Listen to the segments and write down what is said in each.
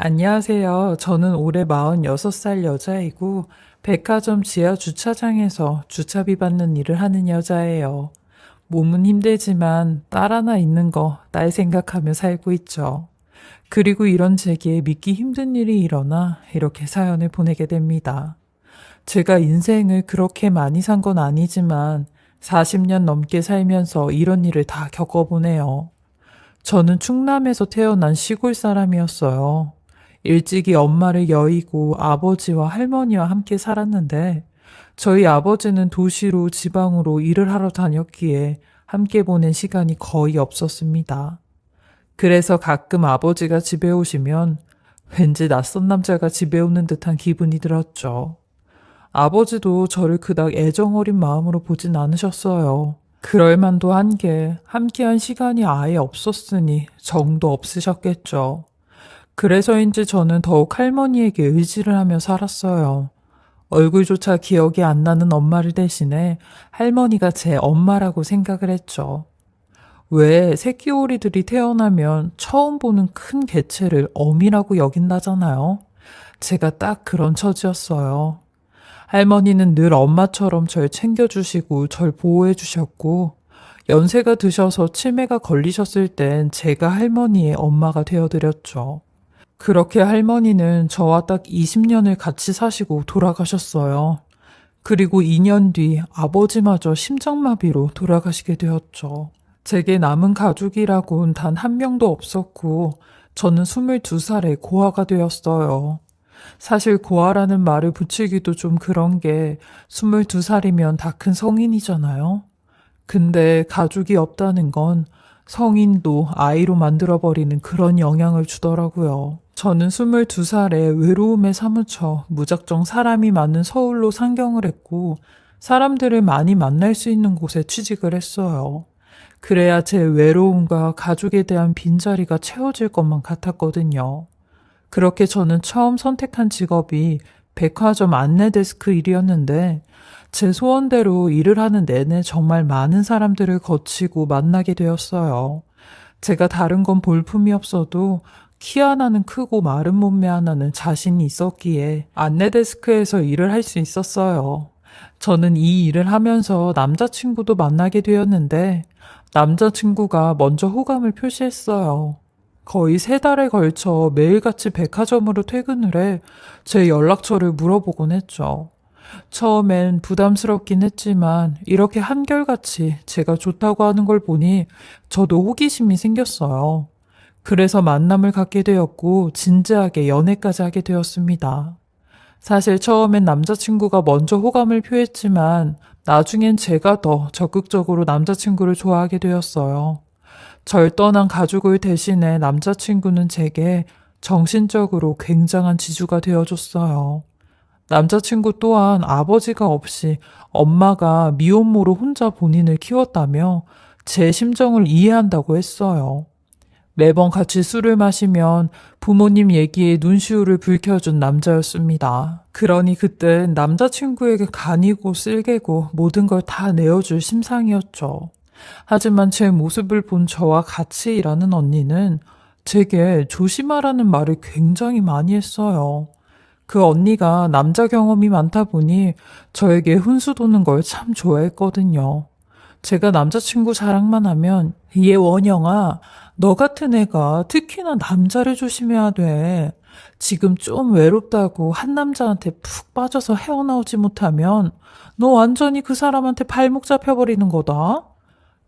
안녕하세요. 저는 올해 46살 여자이고, 백화점 지하 주차장에서 주차비 받는 일을 하는 여자예요. 몸은 힘들지만 딸 하나 있는 거 딸 생각하며 살고 있죠. 그리고 이런 제게 믿기 힘든 일이 일어나 이렇게 사연을 보내게 됩니다. 제가 인생을 그렇게 많이 산 건 아니지만 40년 넘게 살면서 이런 일을 다 겪어보네요. 저는 충남에서 태어난 시골 사람이었어요. 일찍이 엄마를 여의고 아버지와 할머니와 함께 살았는데, 저희 아버지는 도시로 지방으로 일을 하러 다녔기에 함께 보낸 시간이 거의 없었습니다. 그래서 가끔 아버지가 집에 오시면 왠지 낯선 남자가 집에 오는 듯한 기분이 들었죠. 아버지도 저를 그닥 애정어린 마음으로 보진 않으셨어요. 그럴 만도 한 게 함께한 시간이 아예 없었으니 정도 없으셨겠죠. 그래서인지 저는 더욱 할머니에게 의지를 하며 살았어요. 얼굴조차 기억이 안 나는 엄마를 대신해 할머니가 제 엄마라고 생각을 했죠. 왜 새끼오리들이 태어나면 처음 보는 큰 개체를 어미라고 여긴다잖아요. 제가 딱 그런 처지였어요. 할머니는 늘 엄마처럼 절 챙겨주시고 절 보호해주셨고, 연세가 드셔서 치매가 걸리셨을 땐 제가 할머니의 엄마가 되어드렸죠. 그렇게 할머니는 저와 딱 20년을 같이 사시고 돌아가셨어요. 그리고 2년 뒤 아버지마저 심장마비로 돌아가시게 되었죠. 제게 남은 가족이라곤 단 한 명도 없었고, 저는 22살에 고아가 되었어요. 사실 고아라는 말을 붙이기도 좀 그런 게 22살이면 다 큰 성인이잖아요. 근데 가족이 없다는 건 성인도 아이로 만들어버리는 그런 영향을 주더라고요. 저는 22살에 외로움에 사무쳐 무작정 사람이 많은 서울로 상경을 했고, 사람들을 많이 만날 수 있는 곳에 취직을 했어요. 그래야 제 외로움과 가족에 대한 빈자리가 채워질 것만 같았거든요. 그렇게 저는 처음 선택한 직업이 백화점 안내 데스크 일이었는데, 제 소원대로 일을 하는 내내 정말 많은 사람들을 거치고 만나게 되었어요. 제가 다른 건 볼품이 없어도 키 하나는 크고 마른 몸매 하나는 자신이 있었기에 안내 데스크에서 일을 할 수 있었어요. 저는 이 일을 하면서 남자친구도 만나게 되었는데, 남자친구가 먼저 호감을 표시했어요. 거의 3달에 걸쳐 매일같이 백화점으로 퇴근을 해 제 연락처를 물어보곤 했죠. 처음엔 부담스럽긴 했지만 이렇게 한결같이 제가 좋다고 하는 걸 보니 저도 호기심이 생겼어요. 그래서 만남을 갖게 되었고 진지하게 연애까지 하게 되었습니다. 사실 처음엔 남자친구가 먼저 호감을 표했지만 나중엔 제가 더 적극적으로 남자친구를 좋아하게 되었어요. 절 떠난 가족을 대신해 남자친구는 제게 정신적으로 굉장한 지주가 되어줬어요. 남자친구 또한 아버지가 없이 엄마가 미혼모로 혼자 본인을 키웠다며 제 심정을 이해한다고 했어요. 매번 같이 술을 마시면 부모님 얘기에 눈시울을 붉혀준 남자였습니다. 그러니 그땐 남자친구에게 간이고 쓸개고 모든 걸 다 내어줄 심상이었죠. 하지만 제 모습을 본 저와 같이 일하는 언니는 제게 조심하라는 말을 굉장히 많이 했어요. 그 언니가 남자 경험이 많다 보니 저에게 훈수 도는 걸 참 좋아했거든요. 제가 남자친구 자랑만 하면 얘 원영아, 너 같은 애가 특히나 남자를 조심해야 돼. 지금 좀 외롭다고 한 남자한테 푹 빠져서 헤어나오지 못하면 너 완전히 그 사람한테 발목 잡혀버리는 거다.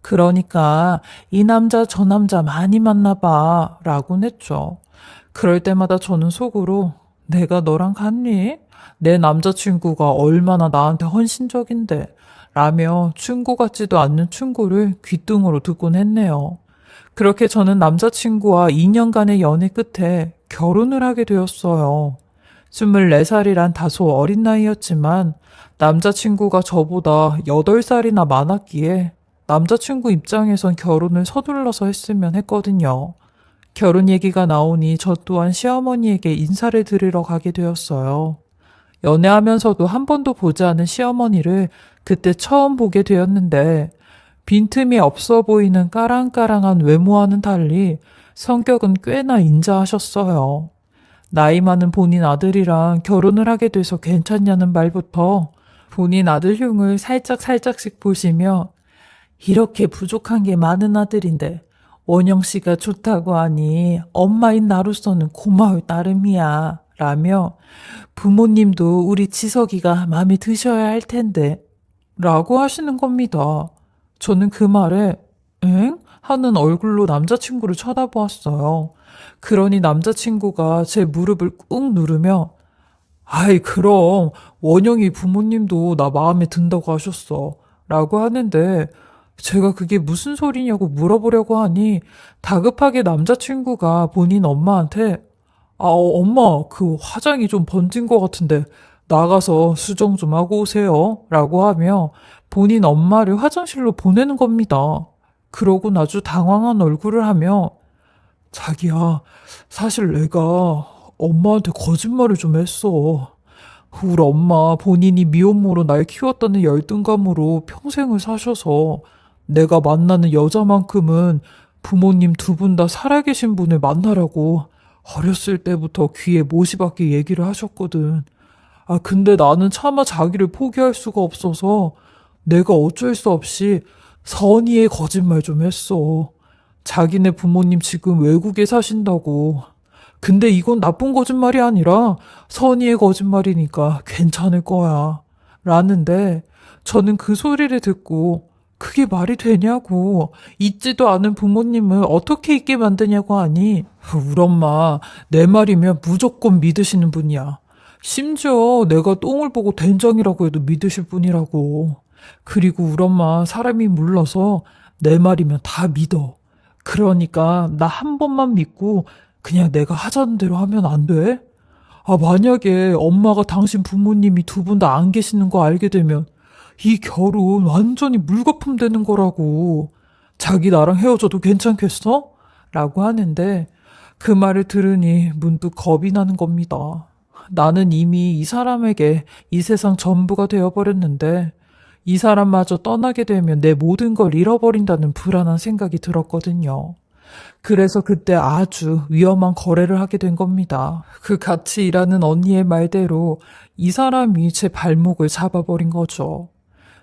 그러니까 이 남자 저 남자 많이 만나봐 라곤 했죠. 그럴 때마다 저는 속으로 내가 너랑 같니? 내 남자친구가 얼마나 나한테 헌신적인데 라며 충고 같지도 않는 충고를 귓등으로 듣곤 했네요. 그렇게 저는 남자친구와 2년간의 연애 끝에 결혼을 하게 되었어요. 24살이란 다소 어린 나이였지만 남자친구가 저보다 8살이나 많았기에 남자친구 입장에선 결혼을 서둘러서 했으면 했거든요. 결혼 얘기가 나오니 저 또한 시어머니에게 인사를 드리러 가게 되었어요. 연애하면서도 한 번도 보지 않은 시어머니를 그때 처음 보게 되었는데 빈틈이 없어 보이는 까랑까랑한 외모와는 달리 성격은 꽤나 인자하셨어요. 나이 많은 본인 아들이랑 결혼을 하게 돼서 괜찮냐는 말부터 본인 아들 흉을 살짝씩 보시며 이렇게 부족한 게 많은 아들인데 원영 씨가 좋다고 하니 엄마인 나로서는 고마울 따름이야. 라며 부모님도 우리 지석이가 마음에 드셔야 할 텐데 라고 하시는 겁니다. 저는 그 말에 엥? 하는 얼굴로 남자친구를 쳐다보았어요. 그러니 남자친구가 제 무릎을 꾹 누르며 아이 그럼 원영이 부모님도 나 마음에 든다고 하셨어 라고 하는데 제가 그게 무슨 소리냐고 물어보려고 하니 다급하게 남자친구가 본인 엄마한테 엄마 그 화장이 좀 번진 것 같은데 나가서 수정 좀 하고 오세요 라고 하며 본인 엄마를 화장실로 보내는 겁니다. 그러고 아주 당황한 얼굴을 하며 자기야 사실 내가 엄마한테 거짓말을 좀 했어. 우리 엄마 본인이 미혼모로 날 키웠다는 열등감으로 평생을 사셔서 내가 만나는 여자만큼은 부모님 두 분 다 살아계신 분을 만나라고 어렸을 때부터 귀에 못이 박게 얘기를 하셨거든. 근데 나는 차마 자기를 포기할 수가 없어서 내가 어쩔 수 없이 선의의 거짓말 좀 했어. 자기네 부모님 지금 외국에 사신다고. 근데 이건 나쁜 거짓말이 아니라 선의의 거짓말이니까 괜찮을 거야. 라는데 저는 그 소리를 듣고 그게 말이 되냐고 있지도 않은 부모님을 어떻게 있게 만드냐고 하니 우리 엄마 내 말이면 무조건 믿으시는 분이야. 심지어 내가 똥을 보고 된장이라고 해도 믿으실 분이라고. 그리고 우리 엄마 사람이 물러서 내 말이면 다 믿어. 그러니까 나 한 번만 믿고 그냥 내가 하자는 대로 하면 안 돼? 만약에 엄마가 당신 부모님이 두 분 다 안 계시는 거 알게 되면 이 결혼 완전히 물거품 되는 거라고. 자기 나랑 헤어져도 괜찮겠어? 라고 하는데 그 말을 들으니 문득 겁이 나는 겁니다. 나는 이미 이 사람에게 이 세상 전부가 되어버렸는데 이 사람마저 떠나게 되면 내 모든 걸 잃어버린다는 불안한 생각이 들었거든요. 그래서 그때 아주 위험한 거래를 하게 된 겁니다. 그 같이 일하는 언니의 말대로 이 사람이 제 발목을 잡아버린 거죠.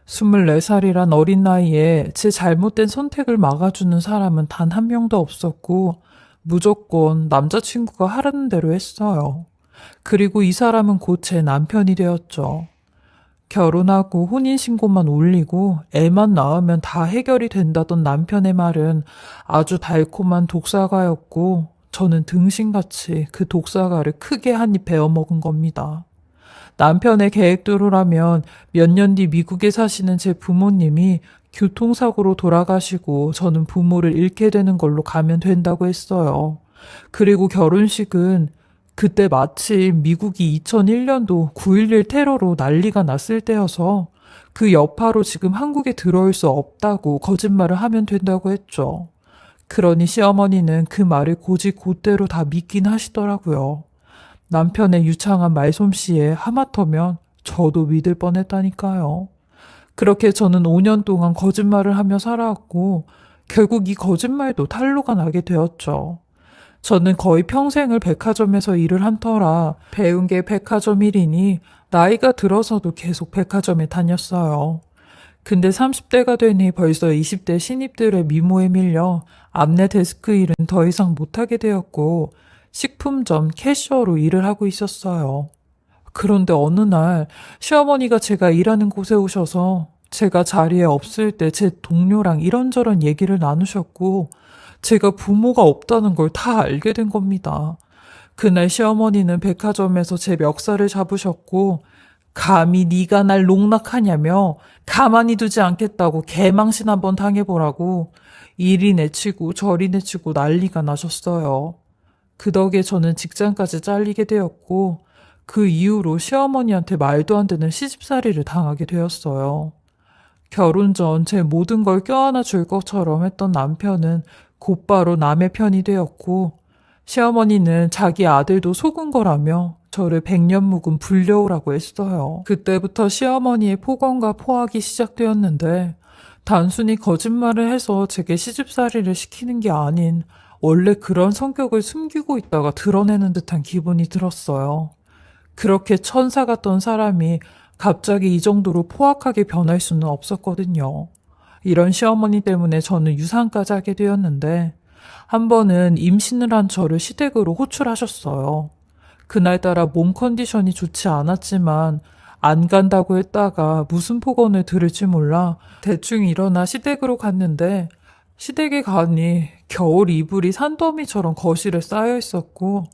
24살이란 어린 나이에 제 잘못된 선택을 막아주는 사람은 단 한 명도 없었고 무조건 남자친구가 하라는 대로 했어요. 그리고 이 사람은 곧 제 남편이 되었죠. 결혼하고 혼인신고만 올리고 애만 낳으면 다 해결이 된다던 남편의 말은 아주 달콤한 독사과였고 저는 등신같이 그 독사과를 크게 한 입 베어 먹은 겁니다. 남편의 계획대로라면 몇 년 뒤 미국에 사시는 제 부모님이 교통사고로 돌아가시고 저는 부모를 잃게 되는 걸로 가면 된다고 했어요. 그리고 결혼식은 그때 마침 미국이 2001년도 9.11 테러로 난리가 났을 때여서 그 여파로 지금 한국에 들어올 수 없다고 거짓말을 하면 된다고 했죠. 그러니 시어머니는 그 말을 곧이곧대로 다 믿긴 하시더라고요. 남편의 유창한 말솜씨에 하마터면 저도 믿을 뻔했다니까요. 그렇게 저는 5년 동안 거짓말을 하며 살아왔고 결국 이 거짓말도 탄로가 나게 되었죠. 저는 거의 평생을 백화점에서 일을 한 터라 배운 게 백화점 일이니 나이가 들어서도 계속 백화점에 다녔어요. 근데 30대가 되니 벌써 20대 신입들의 미모에 밀려 앞내 데스크 일은 더 이상 못하게 되었고 식품점 캐셔로 일을 하고 있었어요. 그런데 어느 날 시어머니가 제가 일하는 곳에 오셔서 제가 자리에 없을 때 제 동료랑 이런저런 얘기를 나누셨고 제가 부모가 없다는 걸 다 알게 된 겁니다. 그날 시어머니는 백화점에서 제 멱살을 잡으셨고 감히 네가 날 농락하냐며 가만히 두지 않겠다고 개망신 한번 당해보라고 이리 내치고 저리 내치고 난리가 나셨어요. 그 덕에 저는 직장까지 잘리게 되었고 그 이후로 시어머니한테 말도 안 되는 시집살이를 당하게 되었어요. 결혼 전 제 모든 걸 껴안아 줄 것처럼 했던 남편은 곧바로 남의 편이 되었고 시어머니는 자기 아들도 속은 거라며 저를 100년 묵은 불려오라고 했어요. 그때부터 시어머니의 폭언과 포악이 시작되었는데 단순히 거짓말을 해서 제게 시집살이를 시키는 게 아닌 원래 그런 성격을 숨기고 있다가 드러내는 듯한 기분이 들었어요. 그렇게 천사 같던 사람이 갑자기 이 정도로 포악하게 변할 수는 없었거든요. 이런 시어머니 때문에 저는 유산까지 하게 되었는데, 한 번은 임신을 한 저를 시댁으로 호출하셨어요. 그날따라 몸 컨디션이 좋지 않았지만 안 간다고 했다가 무슨 폭언을 들을지 몰라 대충 일어나 시댁으로 갔는데, 시댁에 가니 겨울 이불이 산더미처럼 거실에 쌓여 있었고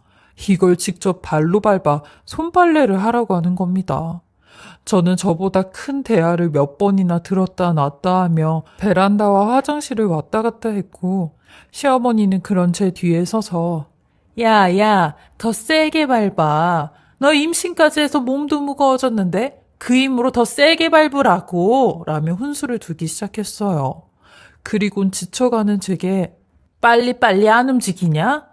이걸 직접 발로 밟아 손빨래를 하라고 하는 겁니다. 저는 저보다 큰 대화를 몇 번이나 들었다 놨다 하며 베란다와 화장실을 왔다 갔다 했고, 시어머니는 그런 제 뒤에 서서 야, 야, 더 세게 밟아. 너 임신까지 해서 몸도 무거워졌는데 그 힘으로 더 세게 밟으라고 라며 훈수를 두기 시작했어요. 그리곤 지쳐가는 제게 빨리빨리 안 움직이냐?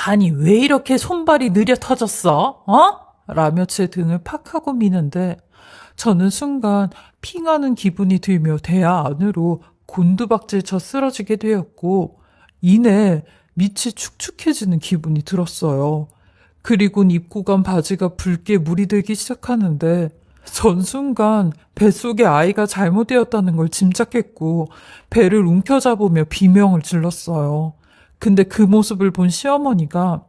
아니 왜 이렇게 손발이 느려 터졌어? 어? 라며 제 등을 팍 하고 미는데, 저는 순간 핑하는 기분이 들며 대야 안으로 곤두박질쳐 쓰러지게 되었고, 이내 밑이 축축해지는 기분이 들었어요. 그리곤 입고 간 바지가 붉게 물이 들기 시작하는데, 전 순간 뱃속에 아이가 잘못되었다는 걸 짐작했고 배를 움켜잡으며 비명을 질렀어요. 근데 그 모습을 본 시어머니가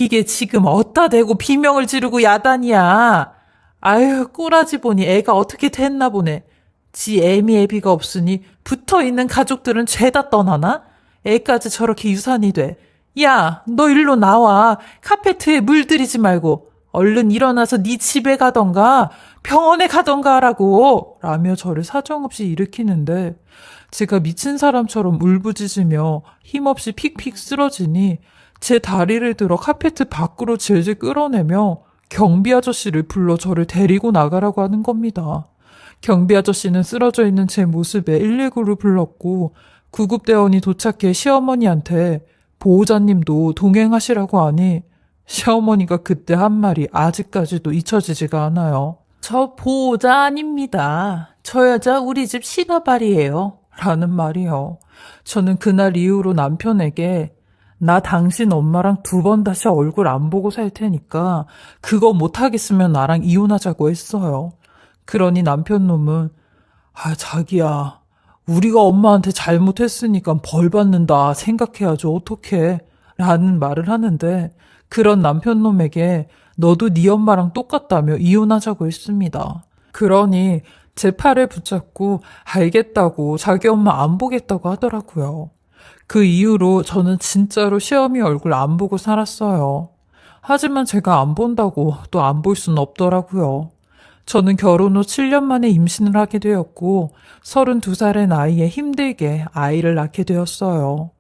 이게 지금 어디다 대고 비명을 지르고 야단이야. 아유, 꼬라지 보니 애가 어떻게 됐나 보네. 지 애미 애비가 없으니 붙어있는 가족들은 죄다 떠나나? 애까지 저렇게 유산이 돼. 야, 너 일로 나와. 카페트에 물 들이지 말고 얼른 일어나서 네 집에 가던가 병원에 가던가 하라고 라며 저를 사정없이 일으키는데, 제가 미친 사람처럼 울부짖으며 힘없이 픽픽 쓰러지니 제 다리를 들어 카페트 밖으로 질질 끌어내며 경비 아저씨를 불러 저를 데리고 나가라고 하는 겁니다. 경비 아저씨는 쓰러져 있는 제 모습에 119를 불렀고 구급대원이 도착해 시어머니한테 보호자님도 동행하시라고 하니, 시어머니가 그때 한 말이 아직까지도 잊혀지지가 않아요. 저 보호자 아닙니다. 저 여자 우리 집 시나발이에요. 라는 말이요. 저는 그날 이후로 남편에게 나 당신 엄마랑 2번 다시 얼굴 안 보고 살 테니까 그거 못하겠으면 나랑 이혼하자고 했어요. 그러니 남편 놈은 자기야, 우리가 엄마한테 잘못했으니까 벌 받는다 생각해야죠. 어떡해. 라는 말을 하는데, 그런 남편 놈에게 너도 네 엄마랑 똑같다며 이혼하자고 했습니다. 그러니 제 팔을 붙잡고 알겠다고 자기 엄마 안 보겠다고 하더라고요. 그 이후로 저는 진짜로 시어미 얼굴 안 보고 살았어요. 하지만 제가 안 본다고 또 안 볼 수는 없더라고요. 저는 결혼 후 7년 만에 임신을 하게 되었고 32살의 나이에 힘들게 아이를 낳게 되었어요.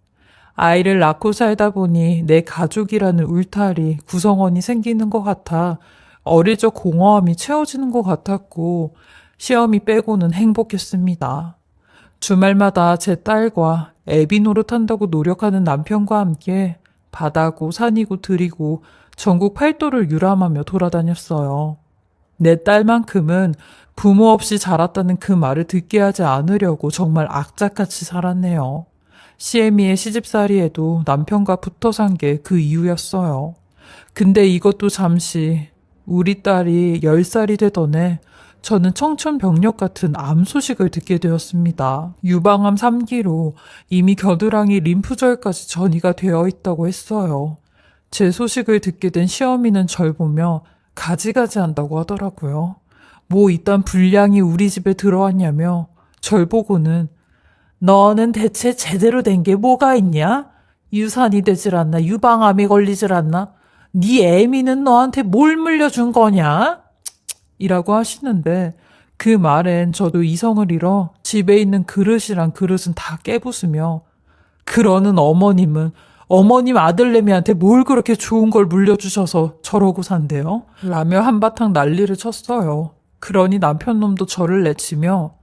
아이를 낳고 살다 보니 내 가족이라는 울타리, 구성원이 생기는 것 같아 어릴 적 공허함이 채워지는 것 같았고 시어미 빼고는 행복했습니다. 주말마다 제 딸과 애비 노릇한다고 노력하는 남편과 함께 바다고 산이고 들이고 전국 팔도를 유람하며 돌아다녔어요. 내 딸만큼은 부모 없이 자랐다는 그 말을 듣게 하지 않으려고 정말 악착같이 살았네요. 시애미의 시집살이에도 남편과 붙어 산 게 그 이유였어요. 근데 이것도 잠시, 우리 딸이 10살이 되던 해 저는 청천벽력 같은 암 소식을 듣게 되었습니다. 유방암 3기로 이미 겨드랑이 림프절까지 전이가 되어 있다고 했어요. 제 소식을 듣게 된 시어미는 절 보며 가지가지 한다고 하더라고요. 뭐 이딴 불량이 우리 집에 들어왔냐며 절 보고는 너는 대체 제대로 된 게 뭐가 있냐? 유산이 되질 않나? 유방암이 걸리질 않나? 네 애미는 너한테 뭘 물려준 거냐? 이라고 하시는데, 그 말엔 저도 이성을 잃어 집에 있는 그릇이랑 그릇은 다 깨부수며, 그러는 어머님은 어머님 아들내미한테 뭘 그렇게 좋은 걸 물려주셔서 저러고 산대요? 라며 한바탕 난리를 쳤어요. 그러니 남편놈도 저를 내치며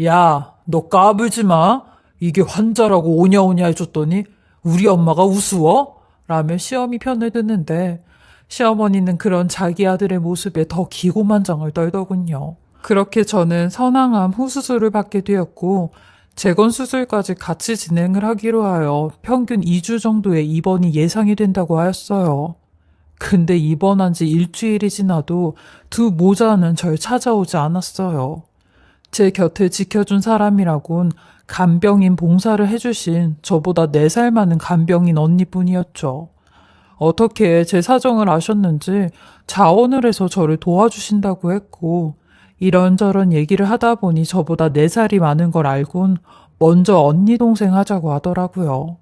야, 너 까불지 마. 이게 환자라고 오냐오냐 해줬더니 우리 엄마가 우스워? 라며 시어미 편을 드는데 시어머니는 그런 자기 아들의 모습에 더 기고만장을 떨더군요. 그렇게 저는 선항암 후수술을 받게 되었고 재건 수술까지 같이 진행을 하기로 하여 평균 2주 정도의 입원이 예상이 된다고 하였어요. 근데 입원한 지 일주일이 지나도 두 모자는 절 찾아오지 않았어요. 제 곁을 지켜준 사람이라곤 간병인 봉사를 해주신 저보다 4살 많은 간병인 언니뿐이었죠. 어떻게 제 사정을 아셨는지 자원을 해서 저를 도와주신다고 했고, 이런저런 얘기를 하다 보니 저보다 4살이 많은 걸 알곤 먼저 언니 동생 하자고 하더라고요.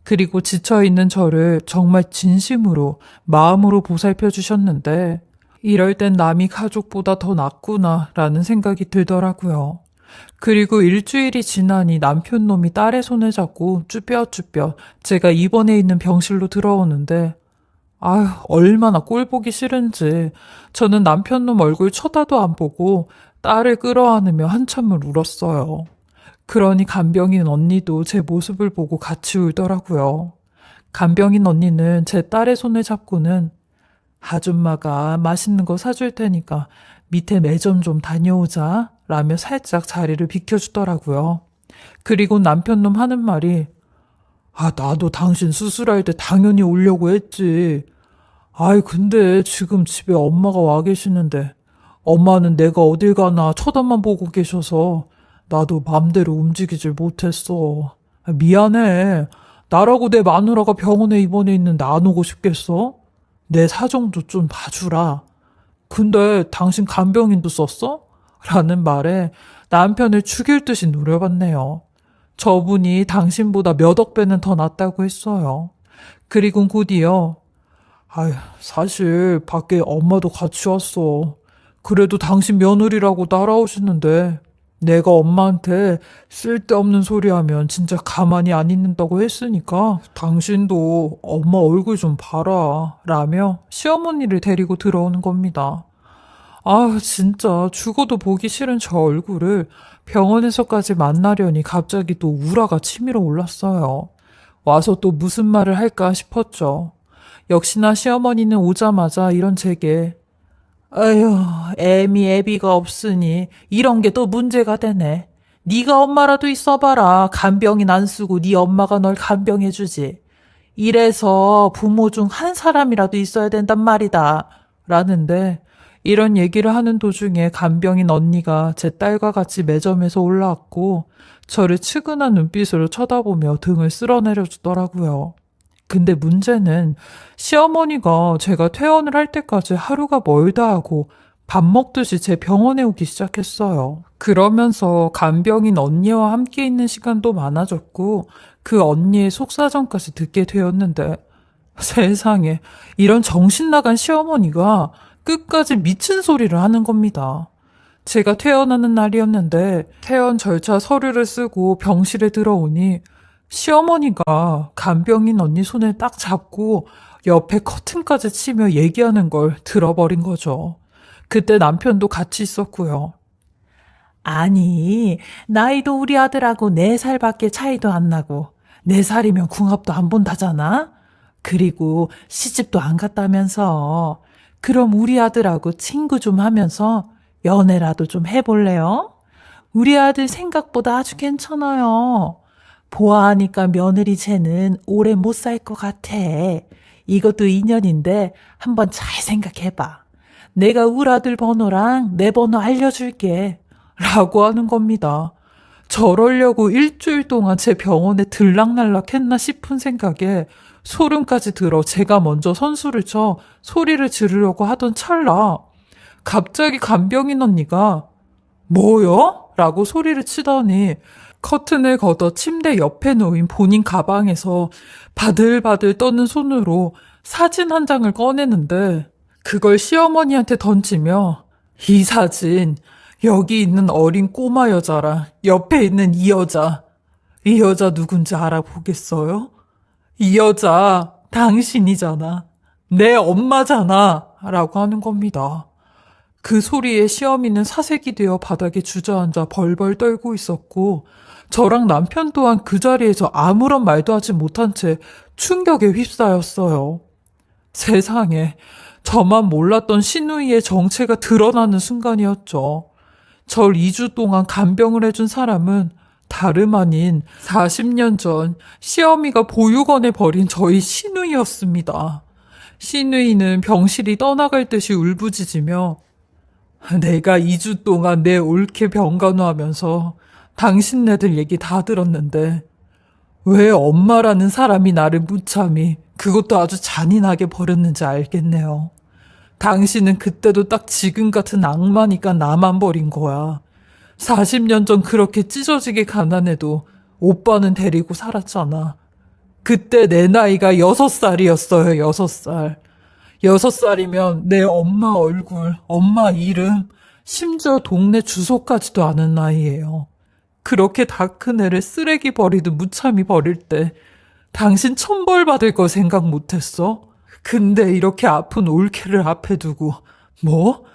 그리고 지쳐있는 저를 정말 진심으로 마음으로 보살펴 주셨는데, 이럴 땐 남이 가족보다 더 낫구나 라는 생각이 들더라고요. 그리고 일주일이 지나니 남편 놈이 딸의 손을 잡고 쭈뼛쭈뼛 제가 입원해 있는 병실로 들어오는데, 아휴, 얼마나 꼴 보기 싫은지 저는 남편 놈 얼굴 쳐다도 안 보고 딸을 끌어안으며 한참을 울었어요. 그러니 간병인 언니도 제 모습을 보고 같이 울더라고요. 간병인 언니는 제 딸의 손을 잡고는 아줌마가 맛있는 거 사줄 테니까 밑에 매점 좀 다녀오자 라며 살짝 자리를 비켜주더라고요. 그리고 남편 놈 하는 말이 나도 당신 수술할 때 당연히 오려고 했지. 아이 근데 지금 집에 엄마가 와 계시는데 엄마는 내가 어딜 가나 쳐다만 보고 계셔서 나도 맘대로 움직이질 못했어. 미안해. 나라고 내 마누라가 병원에 입원해 있는데 안 오고 싶겠어? 내 사정도 좀 봐주라. 근데 당신 간병인도 썼어? 라는 말에 남편을 죽일 듯이 노려봤네요. 저분이 당신보다 몇 억 배는 더 낫다고 했어요. 그리고 곧이어 사실 밖에 엄마도 같이 왔어. 그래도 당신 며느리라고 따라오시는데 내가 엄마한테 쓸데없는 소리 하면 진짜 가만히 안 있는다고 했으니까 당신도 엄마 얼굴 좀 봐라 라며 시어머니를 데리고 들어오는 겁니다. 진짜 죽어도 보기 싫은 저 얼굴을 병원에서까지 만나려니 갑자기 또 우라가 치밀어 올랐어요. 와서 또 무슨 말을 할까 싶었죠. 역시나 시어머니는 오자마자 이런 제게 아휴, 애비가 없으니 이런 게 또 문제가 되네. 네가 엄마라도 있어봐라. 간병인 안 쓰고 네 엄마가 널 간병해주지. 이래서 부모 중 한 사람이라도 있어야 된단 말이다. 라는데 이런 얘기를 하는 도중에 간병인 언니가 제 딸과 같이 매점에서 올라왔고 저를 측은한 눈빛으로 쳐다보며 등을 쓸어내려 주더라고요. 근데 문제는 시어머니가 제가 퇴원을 할 때까지 하루가 멀다 하고 밥 먹듯이 제 병원에 오기 시작했어요. 그러면서 간병인 언니와 함께 있는 시간도 많아졌고 그 언니의 속사정까지 듣게 되었는데 세상에 이런 정신 나간 시어머니가 끝까지 미친 소리를 하는 겁니다. 제가 퇴원하는 날이었는데 퇴원 절차 서류를 쓰고 병실에 들어오니 시어머니가 간병인 언니 손을 딱 잡고 옆에 커튼까지 치며 얘기하는 걸 들어버린 거죠. 그때 남편도 같이 있었고요. 아니, 나이도 우리 아들하고 4살밖에 차이도 안 나고 4살이면 궁합도 안 본다잖아? 그리고 시집도 안 갔다면서 그럼 우리 아들하고 친구 좀 하면서 연애라도 좀 해볼래요? 우리 아들 생각보다 아주 괜찮아요. 보아하니까 며느리 쟤는 오래 못 살 것 같아. 이것도 인연인데 한번 잘 생각해봐. 내가 우리 아들 번호랑 내 번호 알려줄게. 라고 하는 겁니다. 저러려고 일주일 동안 제 병원에 들락날락 했나 싶은 생각에 소름까지 들어 제가 먼저 선수를 쳐 소리를 지르려고 하던 찰나 갑자기 간병인 언니가 뭐요? 라고 소리를 치더니 커튼을 걷어 침대 옆에 놓인 본인 가방에서 바들바들 떠는 손으로 사진 한 장을 꺼내는데 그걸 시어머니한테 던지며 이 사진 여기 있는 어린 꼬마 여자랑 옆에 있는 이 여자 누군지 알아보겠어요? 이 여자 당신이잖아. 내 엄마잖아. 라고 하는 겁니다. 그 소리에 시어미는 사색이 되어 바닥에 주저앉아 벌벌 떨고 있었고 저랑 남편 또한 그 자리에서 아무런 말도 하지 못한 채 충격에 휩싸였어요. 세상에 저만 몰랐던 시누이의 정체가 드러나는 순간이었죠. 절 2주 동안 간병을 해준 사람은 다름 아닌 40년 전 시어미가 보육원에 버린 저희 시누이였습니다. 시누이는 병실이 떠나갈 듯이 울부짖으며 내가 2주 동안 내 옳게 병간호하면서 당신네들 얘기 다 들었는데 왜 엄마라는 사람이 나를 무참히 그것도 아주 잔인하게 버렸는지 알겠네요. 당신은 그때도 딱 지금 같은 악마니까 나만 버린 거야. 40년 전 그렇게 찢어지게 가난해도 오빠는 데리고 살았잖아. 그때 내 나이가 6살이었어요, 6살. 6살이면 내 엄마 얼굴, 엄마 이름, 심지어 동네 주소까지도 아는 나이예요. 그렇게 다 큰 애를 쓰레기 버리듯 무참히 버릴 때 당신 천벌 받을 거 생각 못했어? 근데 이렇게 아픈 올케를 앞에 두고 뭐?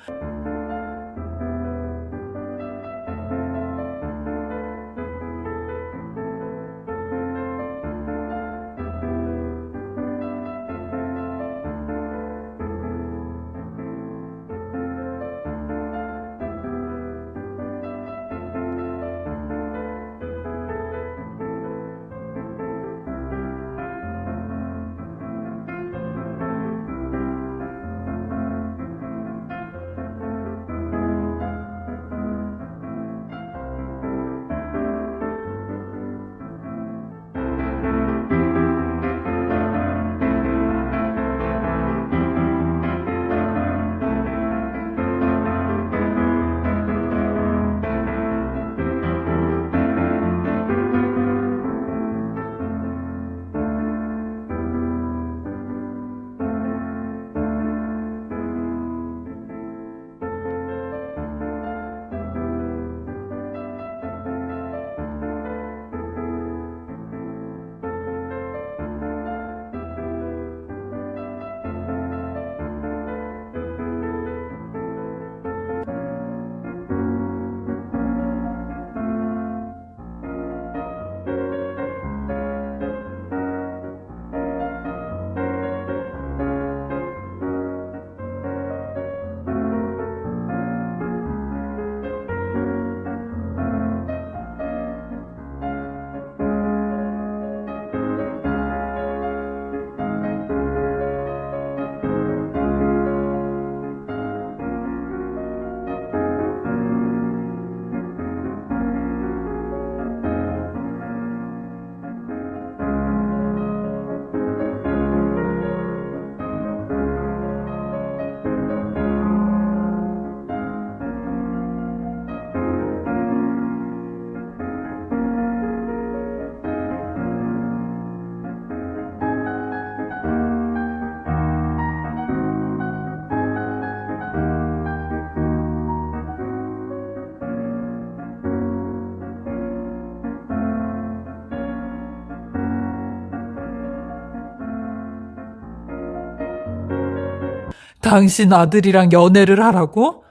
당신 아들이랑 연애를 하라고?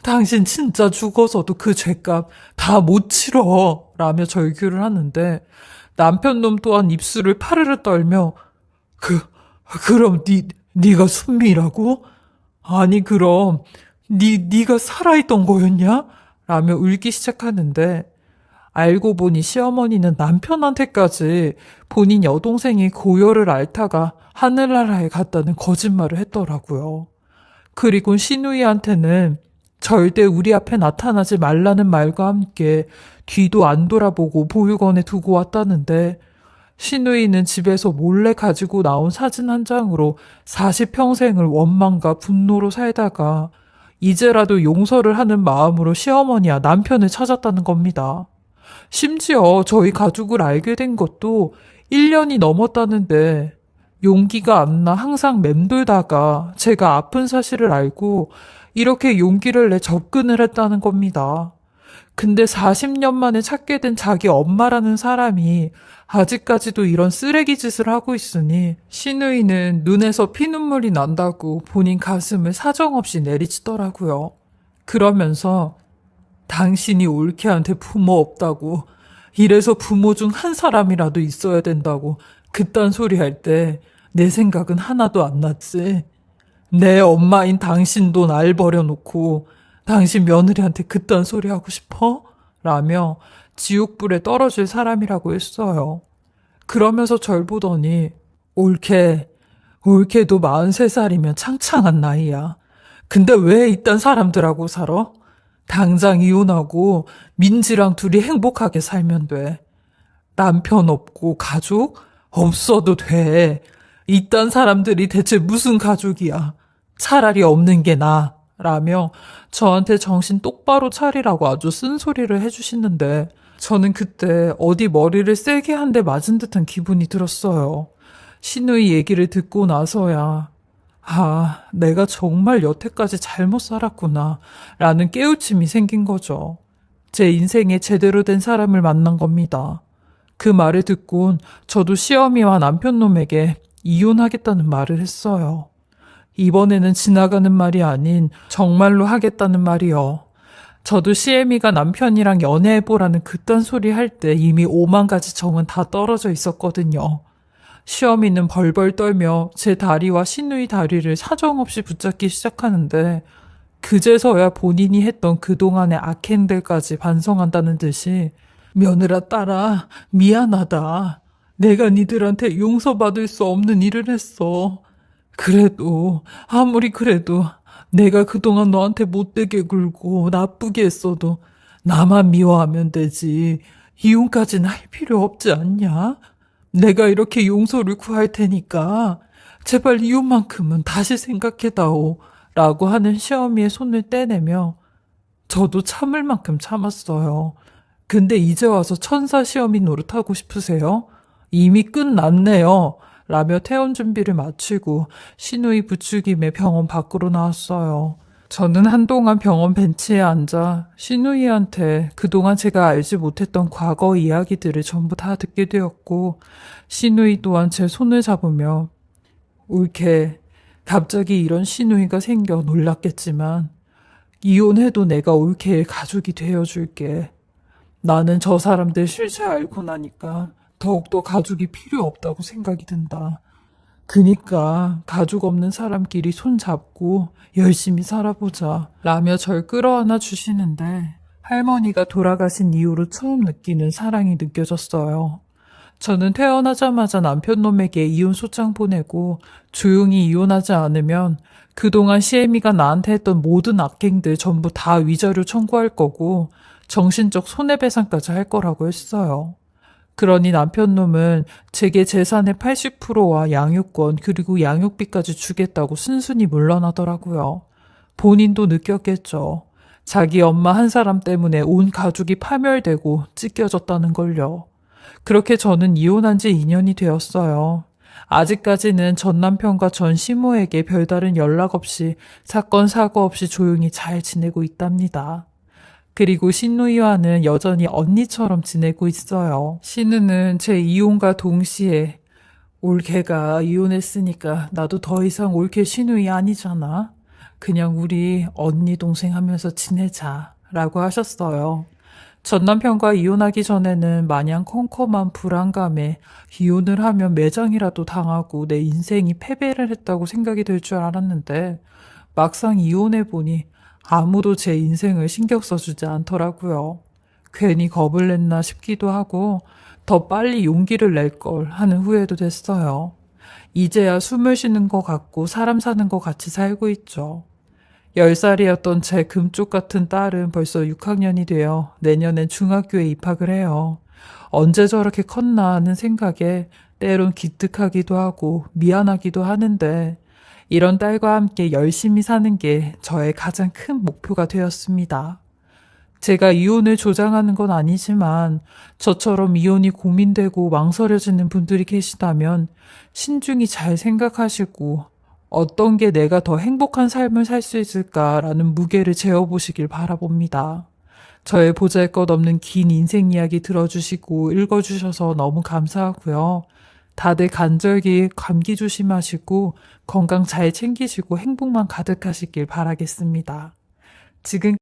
당신 진짜 죽어서도 그 죄값 다 못 치러 라며 절규를 하는데 남편 놈 또한 입술을 파르르 떨며 그럼 네가 순미라고? 아니 그럼 네가 살아있던 거였냐? 라며 울기 시작하는데 알고 보니 시어머니는 남편한테까지 본인 여동생이 고열을 앓다가 하늘나라에 갔다는 거짓말을 했더라고요. 그리고 시누이한테는 절대 우리 앞에 나타나지 말라는 말과 함께 뒤도 안 돌아보고 보육원에 두고 왔다는데 시누이는 집에서 몰래 가지고 나온 사진 한 장으로 40평생을 원망과 분노로 살다가 이제라도 용서를 하는 마음으로 시어머니와 남편을 찾았다는 겁니다. 심지어 저희 가족을 알게 된 것도 1년이 넘었다는데 용기가 안 나 항상 맴돌다가 제가 아픈 사실을 알고 이렇게 용기를 내 접근을 했다는 겁니다. 근데 40년 만에 찾게 된 자기 엄마라는 사람이 아직까지도 이런 쓰레기 짓을 하고 있으니 시누이는 눈에서 피눈물이 난다고 본인 가슴을 사정없이 내리치더라고요. 그러면서 당신이 올케한테 부모 없다고 이래서 부모 중 한 사람이라도 있어야 된다고 그딴 소리 할 때 내 생각은 하나도 안 났지. 내 엄마인 당신도 날 버려놓고 당신 며느리한테 그딴 소리 하고 싶어? 라며 지옥불에 떨어질 사람이라고 했어요. 그러면서 절 보더니 올케도 43살이면 창창한 나이야. 근데 왜 이딴 사람들하고 살아? 당장 이혼하고 민지랑 둘이 행복하게 살면 돼. 남편 없고 가족 없어도 돼. 이딴 사람들이 대체 무슨 가족이야. 차라리 없는 게 나아. 라며 저한테 정신 똑바로 차리라고 아주 쓴소리를 해주시는데 저는 그때 어디 머리를 세게 한 대 맞은 듯한 기분이 들었어요. 신우이 얘기를 듣고 나서야 내가 정말 여태까지 잘못 살았구나 라는 깨우침이 생긴 거죠. 제 인생에 제대로 된 사람을 만난 겁니다. 그 말을 듣곤 저도 시어미와 남편놈에게 이혼하겠다는 말을 했어요. 이번에는 지나가는 말이 아닌 정말로 하겠다는 말이요. 저도 시애미가 남편이랑 연애해보라는 그딴 소리 할 때 이미 5만 가지 정은 다 떨어져 있었거든요. 시어미는 벌벌 떨며 제 다리와 시누이 다리를 사정없이 붙잡기 시작하는데 그제서야 본인이 했던 그동안의 악행들까지 반성한다는 듯이 며느라 딸아 미안하다. 내가 니들한테 용서받을 수 없는 일을 했어. 그래도 아무리 그래도 내가 그동안 너한테 못되게 굴고 나쁘게 했어도 나만 미워하면 되지. 이혼까지는 할 필요 없지 않냐? 내가 이렇게 용서를 구할 테니까 제발 이혼만큼은 다시 생각해다오. 라고 하는 시어미의 손을 떼내며 저도 참을 만큼 참았어요. 근데 이제 와서 천사 시어미 노릇하고 싶으세요? 이미 끝났네요. 라며 퇴원 준비를 마치고 시누이 부추김에 병원 밖으로 나왔어요. 저는 한동안 병원 벤치에 앉아 시누이한테 그동안 제가 알지 못했던 과거 이야기들을 전부 다 듣게 되었고 시누이 또한 제 손을 잡으며 올케 갑자기 이런 시누이가 생겨 놀랐겠지만 이혼해도 내가 올케의 가족이 되어줄게. 나는 저 사람들 실체 알고 나니까 더욱더 가족이 필요 없다고 생각이 든다. 그니까 가족 없는 사람끼리 손잡고 열심히 살아보자 라며 절 끌어안아 주시는데 할머니가 돌아가신 이후로 처음 느끼는 사랑이 느껴졌어요. 저는 퇴원하자마자 남편놈에게 이혼 소장 보내고 조용히 이혼하지 않으면 그동안 시애미가 나한테 했던 모든 악행들 전부 다 위자료 청구할 거고 정신적 손해배상까지 할 거라고 했어요. 그러니 남편놈은 제게 재산의 80%와 양육권 그리고 양육비까지 주겠다고 순순히 물러나더라고요. 본인도 느꼈겠죠. 자기 엄마 한 사람 때문에 온 가족이 파멸되고 찢겨졌다는 걸요. 그렇게 저는 이혼한 지 2년이 되었어요. 아직까지는 전 남편과 전 시모에게 별다른 연락 없이 사건 사고 없이 조용히 잘 지내고 있답니다. 그리고 신누이와는 여전히 언니처럼 지내고 있어요. 신우는 제 이혼과 동시에 올케가 이혼했으니까 나도 더 이상 올케 신우이 아니잖아. 그냥 우리 언니 동생 하면서 지내자 라고 하셨어요. 전 남편과 이혼하기 전에는 마냥 컴컴한 불안감에 이혼을 하면 매장이라도 당하고 내 인생이 패배를 했다고 생각이 들 줄 알았는데 막상 이혼해보니 아무도 제 인생을 신경 써주지 않더라고요. 괜히 겁을 냈나 싶기도 하고 더 빨리 용기를 낼 걸 하는 후회도 됐어요. 이제야 숨을 쉬는 것 같고 사람 사는 것 같이 살고 있죠. 10살이었던 제 금쪽 같은 딸은 벌써 6학년이 되어 내년엔 중학교에 입학을 해요. 언제 저렇게 컸나 하는 생각에 때론 기특하기도 하고 미안하기도 하는데 이런 딸과 함께 열심히 사는 게 저의 가장 큰 목표가 되었습니다. 제가 이혼을 조장하는 건 아니지만 저처럼 이혼이 고민되고 망설여지는 분들이 계시다면 신중히 잘 생각하시고 어떤 게 내가 더 행복한 삶을 살 수 있을까라는 무게를 재어보시길 바라봅니다. 저의 보잘것없는 긴 인생 이야기 들어주시고 읽어주셔서 너무 감사하고요. 다들 간절기 감기 조심하시고 건강 잘 챙기시고 행복만 가득하시길 바라겠습니다. 지금